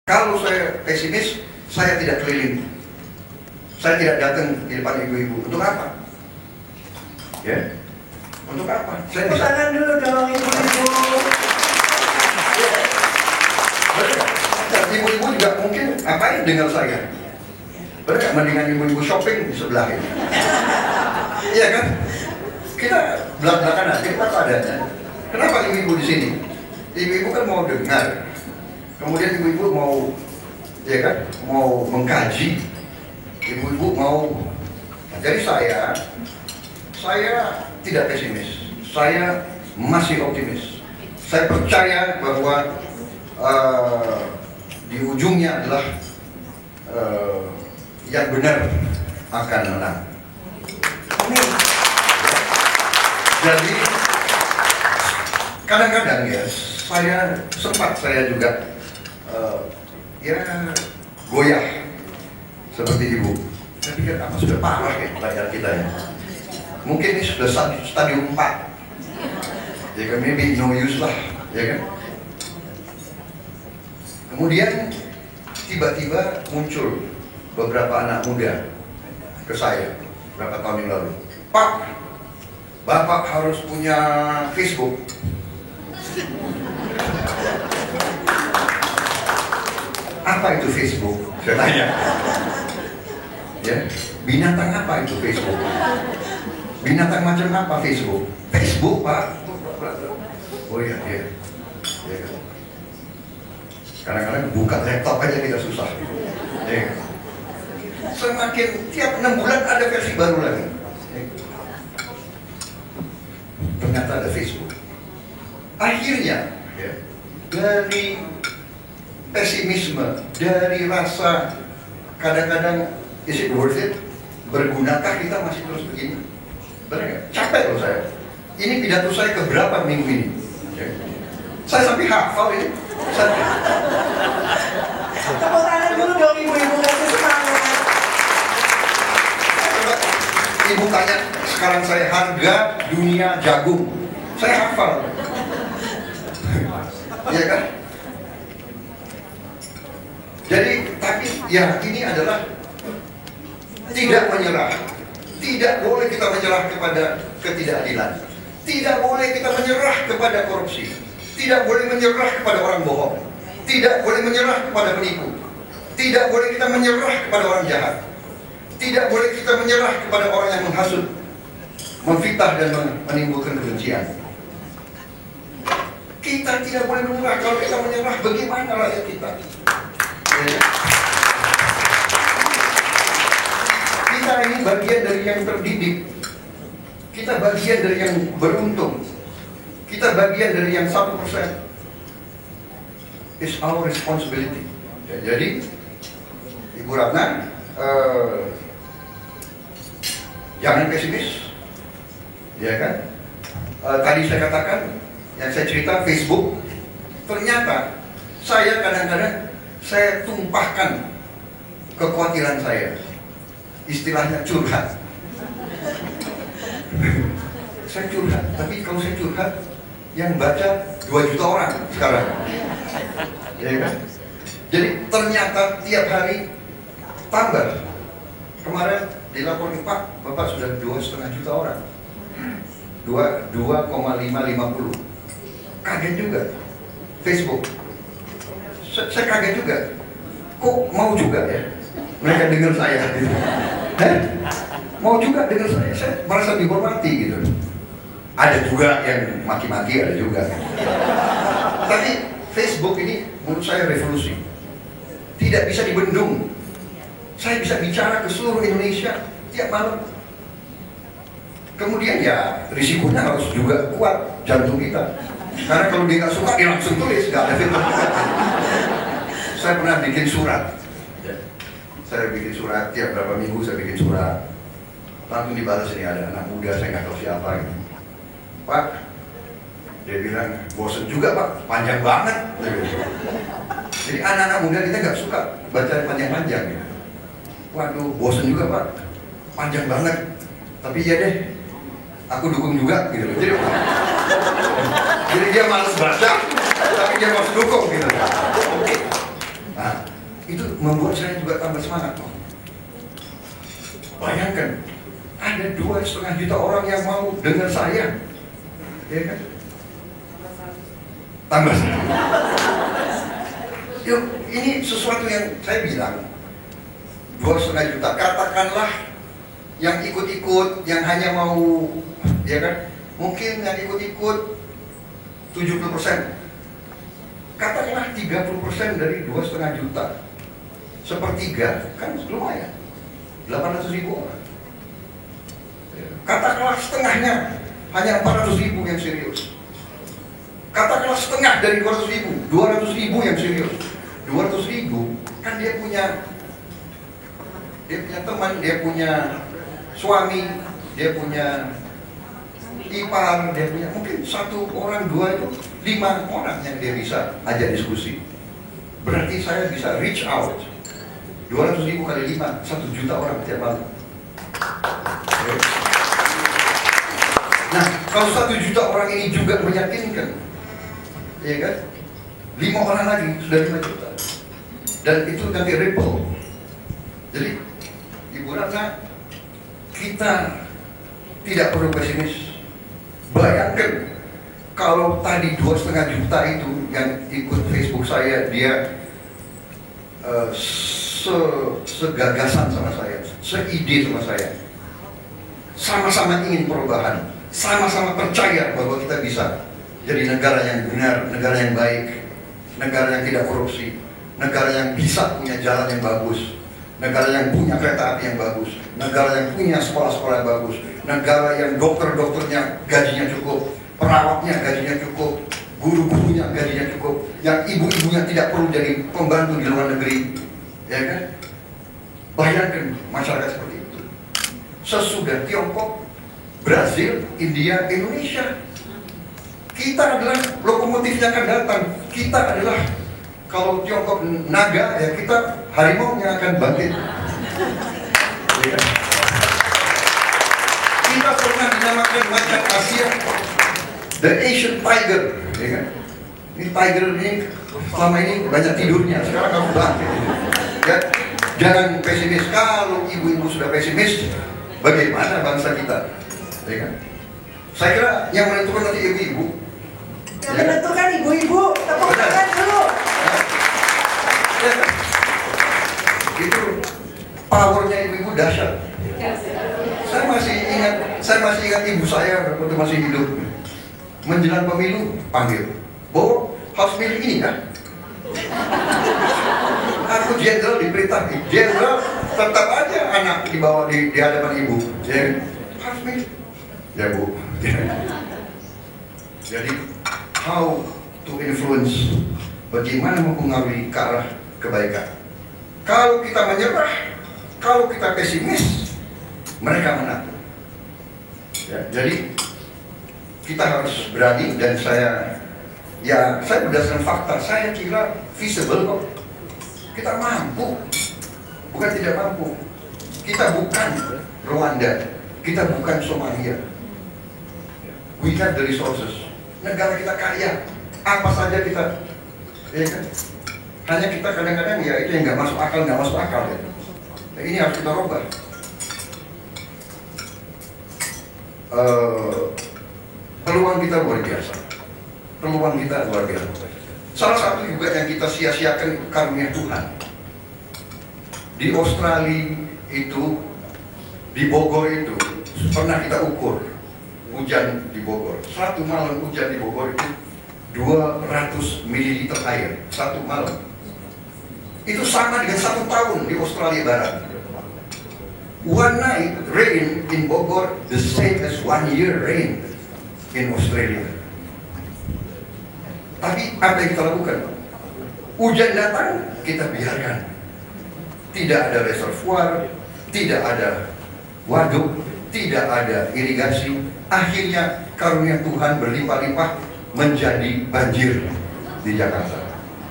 Kalau saya pesimis, saya tidak keliling. Saya tidak datang di depan ibu-ibu. Untuk apa? Ya, untuk apa? Saya bisa. Tangan dulu dong ibu-ibu. Ibu-ibu juga mungkin ngapain dengar saya? Benar, mendingan ibu-ibu shopping di sebelah ini. Iya kan? Kita belak-belakan aja, kita adanya. Kenapa ibu-ibu di sini? Ibu-ibu kan mau dengar. Kemudian ibu-ibu mau, ya kan, mau mengkaji. Ibu-ibu mau. Nah, jadi saya tidak pesimis. Saya masih optimis. Saya percaya bahwa di ujungnya adalah yang benar akan menang. Amin. Jadi kadang-kadang ya saya juga ya goyah seperti ibu. Saya pikir apa sudah parah ya pelajar kita ya. Mungkin ini sudah stadium 4. Ya kan, maybe no use lah, ya kan. Kemudian tiba-tiba muncul beberapa anak muda ke saya beberapa tahun yang lalu. Pak, Bapak harus punya Facebook. Apa itu Facebook? Saya tanya. Ya, binatang apa itu Facebook? Binatang macam apa Facebook? Facebook, Pak. Oh iya, iya. Ya. Kadang-kadang buka laptop aja tidak susah. Ya. Semakin tiap 6 bulan ada versi baru lagi. Ya. Ternyata ada Facebook. Akhirnya, ya, dari pesimisme, dari rasa kadang-kadang is it worth it? Bergunakah kita masih terus begini? Benar nggak? Capek loh saya. Ini pidato saya keberapa minggu ini? Ya. Saya sampai hafal ini. Tepuk tangan dulu dong ibu-ibu, kasih semangat. Ibu tanya sekarang saya harga dunia jagung. Saya hafal. Iya kan? Jadi, tapi ya ini adalah tidak menyerah. Tidak boleh kita menyerah kepada ketidakadilan. Tidak boleh kita menyerah kepada korupsi. Tidak boleh menyerah kepada orang bohong. Tidak boleh menyerah kepada penipu. Tidak boleh kita menyerah kepada orang jahat. Tidak boleh kita menyerah kepada orang yang menghasut, memfitnah dan menimbulkan kebencian. Kita tidak boleh menyerah. Kalau kita menyerah, bagaimana rakyat kita? Ya. Kita ini bagian dari yang terdidik. Kita bagian dari yang beruntung. Kita bagian dari yang 1%. It's our responsibility. Ya, jadi, Ibu Ratna, jangan pesimis, ya kan? Tadi saya katakan, yang saya cerita Facebook, ternyata saya kadang-kadang saya tumpahkan kekhawatiran saya, istilahnya curhat. Saya curhat, tapi kalau saya curhat, yang baca 2 juta orang sekarang, ya kan? Jadi ternyata tiap hari tambah. Kemarin dilaporkan Pak, Bapak sudah 2,5 juta orang, 2,550. Kaget juga Facebook. Saya kaget juga. Kok mau juga ya mereka dengar saya gitu. Mau juga dengar saya merasa dihormati gitu. Ada juga yang maki-maki, ada juga. Tapi Facebook ini menurut saya revolusi. Tidak bisa dibendung. Saya bisa bicara ke seluruh Indonesia tiap malam. Kemudian ya risikonya harus juga kuat jantung kita. Karena kalau dia nggak suka, dia langsung tulis, nggak ada filter. Saya pernah bikin surat. Saya bikin surat tiap berapa minggu saya bikin surat. Langsung dibalas, ini ada anak muda, saya nggak tahu siapa gitu. Pak, dia bilang bosen juga Pak, panjang banget. Jadi anak-anak muda kita nggak suka baca panjang-panjang gitu. Waduh, bosen juga Pak, panjang banget. Tapi ya deh, aku dukung juga gitu. Jadi dia malas baca, tapi dia harus dukung gitu. Nah, Itu membuat saya juga tambah semangat. Bayangkan, ada 2,5 juta orang yang mau dengar saya, ya kan? Tambah. Yuk, ini sesuatu yang saya bilang, 2,5 juta. Katakanlah yang ikut-ikut, yang hanya mau, ya kan? Mungkin yang ikut-ikut 70%. Katakanlah 30% dari 2,5 juta. Sepertiga, kan lumayan. 800.000 orang. Katakanlah setengahnya, hanya 400.000 yang serius. Katakanlah setengah dari 200.000 yang serius. 200.000 kan dia punya teman, dia punya suami, dia punya ipar, dia punya mungkin 1 orang, 2 itu 5 orang yang dia bisa ajak diskusi. Berarti saya bisa reach out 200.000 kali 5, 1 juta orang tiap malam. Nah, kalau 1 juta orang ini juga meyakinkan, ya kan? 5 orang lagi sudah 5 juta. Dan itu nanti ripple. Jadi, Ibu Ratna, kita tidak perlu pesimis. Bayangkan kalau tadi 2,5 juta itu yang ikut Facebook saya, dia segagasan sama saya, seide sama saya, sama-sama ingin perubahan, sama-sama percaya bahwa kita bisa jadi negara yang benar, negara yang baik, negara yang tidak korupsi, negara yang bisa punya jalan yang bagus, negara yang punya kereta api yang bagus, negara yang punya sekolah-sekolah yang bagus, negara yang dokter-dokternya gajinya cukup, perawatnya gajinya cukup, guru-gurunya gajinya cukup, yang ibu-ibunya tidak perlu jadi pembantu di luar negeri, ya kan? Bayangkan masyarakat seperti itu. Sesudah Tiongkok, Brazil, India, Indonesia, kita adalah lokomotifnya akan datang. Kita adalah, kalau Tiongkok naga, ya kita harimau yang akan bangkit. Ya. Kita pernah dinamakan macan Asia, the Asian Tiger, ya kan? Ini tiger ini selama ini banyak tidurnya, sekarang kamu bangkit. Ya, jangan pesimis. Kalau ibu-ibu sudah pesimis, bagaimana bangsa kita? Ya kan? Saya kira yang menentukan nanti ibu-ibu. Yang menentukan ibu-ibu, tepuk tangan dulu. Ya kan? Itu powernya ibu-ibu dahsyat. Saya masih ingat ibu saya waktu masih hidup. Menjelang pemilu panggil, "Bo, harus milih ini kan?" Aku jenderal diperintah, jenderal tetap aja anak dibawa di hadapan ibu. Ya, harus milih. Ya Bu. Jadi, how to influence, bagaimana mempengaruhi ke arah kebaikan. Kalau kita menyerah, kalau kita pesimis, mereka menang. Ya, jadi kita harus berani, dan saya berdasarkan fakta, saya kira feasible kok. Kita mampu, bukan tidak mampu. Kita bukan Rwanda, kita bukan Somalia. We have the resources. Negara kita kaya, apa saja kita, ya kan? Hanya kita kadang-kadang ya itu yang nggak masuk akal ya. Nah, ini harus kita rubah. Peluang kita luar biasa. Salah satu juga yang kita sia-siakan karunia Tuhan. Di Australia itu, di Bogor itu, pernah kita ukur hujan di Bogor. Satu malam hujan di Bogor itu 200 ml air, satu malam. Itu sama dengan 1 tahun di Australia Barat. One night rain in Bogor, the same as 1 year rain in Australia. Tapi apa yang kita lakukan? Hujan datang, kita biarkan. Tidak ada reservoir, tidak ada waduk, tidak ada irigasi. Akhirnya karunia Tuhan berlimpah-limpah menjadi banjir di Jakarta.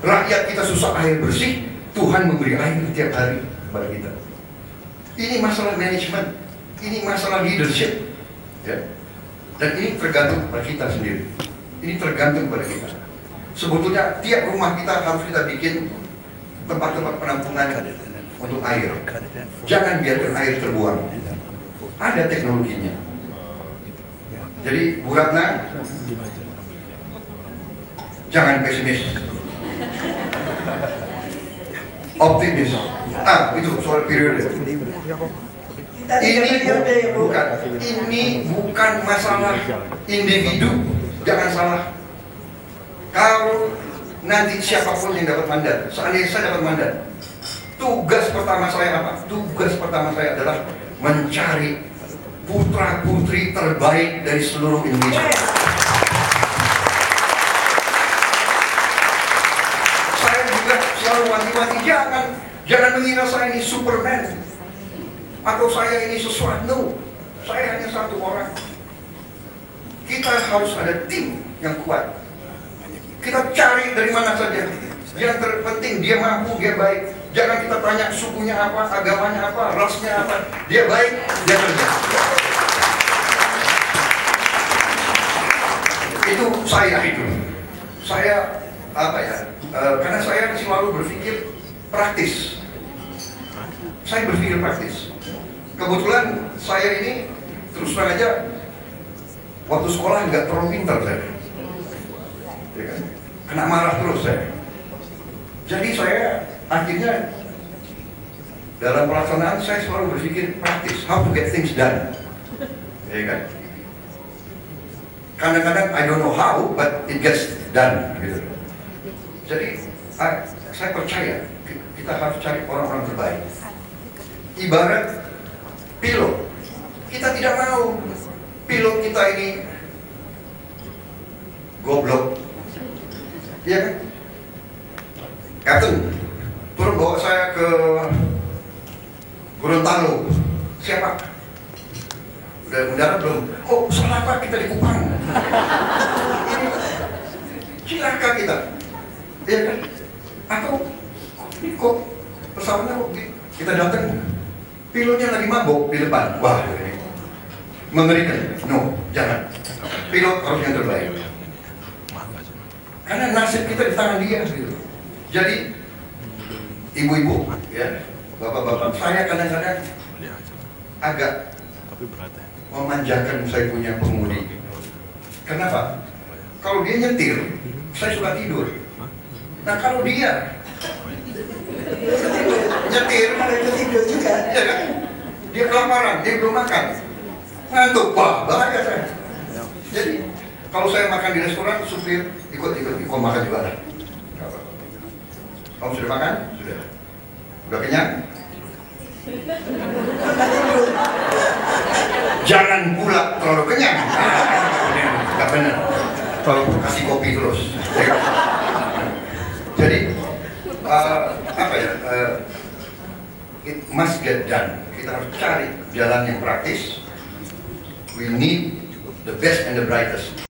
Rakyat kita susah air bersih, Tuhan memberi air tiap hari kepada kita. Ini masalah manajemen, ini masalah leadership, ya. Dan ini tergantung pada kita sendiri. Ini tergantung pada kita. Sebetulnya tiap rumah kita harus kita bikin tempat-tempat penampungan untuk air. Jangan biarkan air terbuang. Ada teknologinya. Jadi Bu Ratna, jangan pesimis, optimis. Itu soal periode. Ini bukan masalah individu, jangan salah. Kalau nanti siapapun yang dapat mandat, seandainya saya dapat mandat, tugas pertama saya apa? Tugas pertama saya adalah mencari putra-putri terbaik dari seluruh Indonesia. Saya juga selalu wanti-wanti, jangan mengira saya ini Superman atau saya ini sesuatu. No, saya hanya satu orang. Kita harus ada tim yang kuat. Kita cari dari mana saja. Yang terpenting dia mampu, dia baik. Jangan kita tanya sukunya apa, agamanya apa, rasnya apa. Dia baik, dia kerja. Itu saya itu. Saya karena saya selalu berpikir praktis. Saya berpikir praktis. Kebetulan saya ini terus terang aja waktu sekolah nggak terlalu pintar saya. Ya kan? Kena marah terus saya. Jadi saya akhirnya dalam pelaksanaan saya selalu berpikir praktis, how to get things done. Ya kan? Kadang-kadang I don't know how, but it gets done. Gitu. Jadi saya percaya kita harus cari orang-orang terbaik. Ibarat pilot, kita tidak mau pilot kita ini goblok. Iya kan? Captain, turun bawa saya ke Gorontalo. Siapa? Udah mendarat belum? Oh, salah Pak, kita di Kupang. Ini cilaka kita. Iya kan? Atau ini kok pesawatnya kok kita datang, pilotnya lagi mabok di depan. Wah, ini mengerikan. No, jangan. Pilot harus yang terbaik. Karena nasib kita di tangan dia gitu. Jadi ibu-ibu, ya, bapak-bapak, saya kadang-kadang agak memanjakan saya punya pengemudi. Kenapa? Kalau dia nyetir, saya suka tidur. Nah kalau dia nyetir, Ada tidur juga. ya kan? Dia kelaparan, dia belum makan, ngantuk, wah bahaya saya. Jadi kalau saya makan di restoran, supir ikut makan juga ada. Kamu sudah makan? Sudah. Udah kenyang? Jangan pula terlalu kenyang. Gak benar. Kalau kasih kopi terus. Jadi it must get done. Kita harus cari jalan yang praktis. We need the best and the brightest.